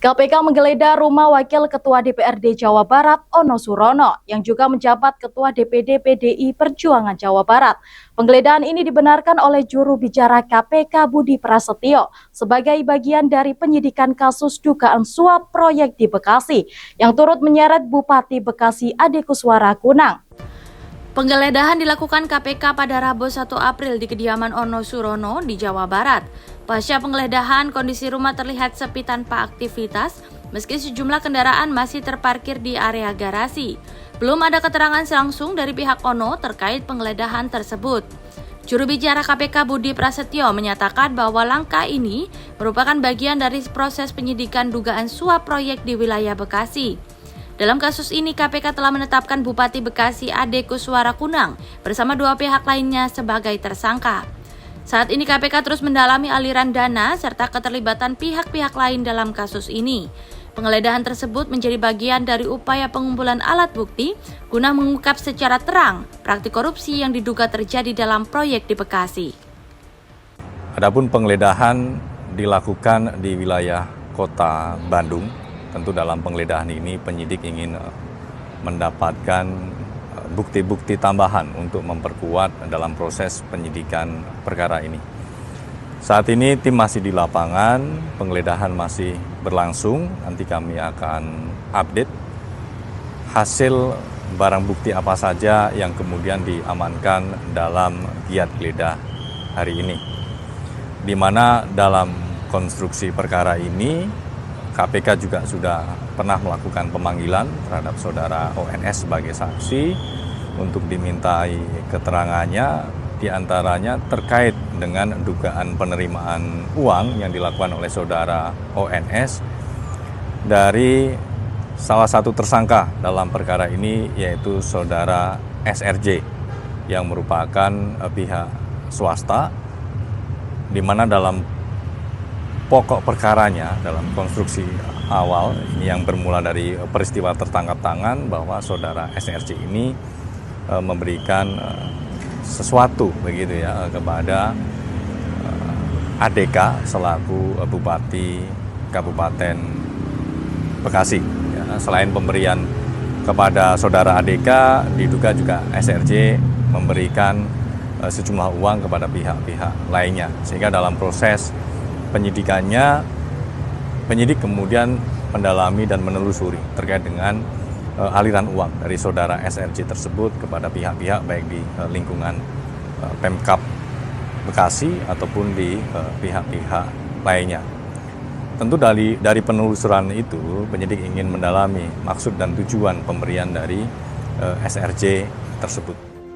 KPK menggeledah rumah Wakil Ketua DPRD Jawa Barat, Ono Surono, yang juga menjabat Ketua DPD PDI Perjuangan Jawa Barat. Penggeledahan ini dibenarkan oleh juru bicara KPK Budi Prasetyo sebagai bagian dari penyidikan kasus dugaan suap proyek di Bekasi, yang turut menyeret Bupati Bekasi Ade Kuswara Kunang. Penggeledahan dilakukan KPK pada Rabu 1 April di kediaman Ono Surono di Jawa Barat. Pasca penggeledahan, kondisi rumah terlihat sepi tanpa aktivitas, meski sejumlah kendaraan masih terparkir di area garasi. Belum ada keterangan langsung dari pihak Ono terkait penggeledahan tersebut. Juru bicara KPK Budi Prasetyo menyatakan bahwa langkah ini merupakan bagian dari proses penyidikan dugaan suap proyek di wilayah Bekasi. Dalam kasus ini, KPK telah menetapkan Bupati Bekasi Ade Kuswara Kunang bersama dua pihak lainnya sebagai tersangka. Saat ini KPK terus mendalami aliran dana serta keterlibatan pihak-pihak lain dalam kasus ini. Penggeledahan tersebut menjadi bagian dari upaya pengumpulan alat bukti guna mengungkap secara terang praktik korupsi yang diduga terjadi dalam proyek di Bekasi. Adapun penggeledahan dilakukan di wilayah Kota Bandung. Tentu dalam penggeledahan ini penyidik ingin mendapatkan bukti-bukti tambahan untuk memperkuat dalam proses penyidikan perkara ini. Saat ini tim masih di lapangan, penggeledahan masih berlangsung. Nanti kami akan update hasil barang bukti apa saja yang kemudian diamankan dalam giat geledah hari ini. Di mana dalam konstruksi perkara ini KPK juga sudah pernah melakukan pemanggilan terhadap saudara ONS sebagai saksi untuk dimintai keterangannya, diantaranya terkait dengan dugaan penerimaan uang yang dilakukan oleh saudara ONS dari salah satu tersangka dalam perkara ini, yaitu saudara SRJ yang merupakan pihak swasta, di mana dalam pokok perkaranya dalam konstruksi awal ini yang bermula dari peristiwa tertangkap tangan bahwa saudara SRJ ini memberikan sesuatu begitu ya kepada ADK selaku Bupati Kabupaten Bekasi. Ya, selain pemberian kepada saudara ADK, diduga juga SRJ memberikan sejumlah uang kepada pihak-pihak lainnya, sehingga dalam proses penyidikannya, penyidik kemudian mendalami dan menelusuri terkait dengan aliran uang dari saudara SRJ tersebut kepada pihak-pihak baik di lingkungan Pemkab Bekasi ataupun di pihak-pihak lainnya. Tentu dari penelusuran itu, penyidik ingin mendalami maksud dan tujuan pemberian dari SRJ tersebut.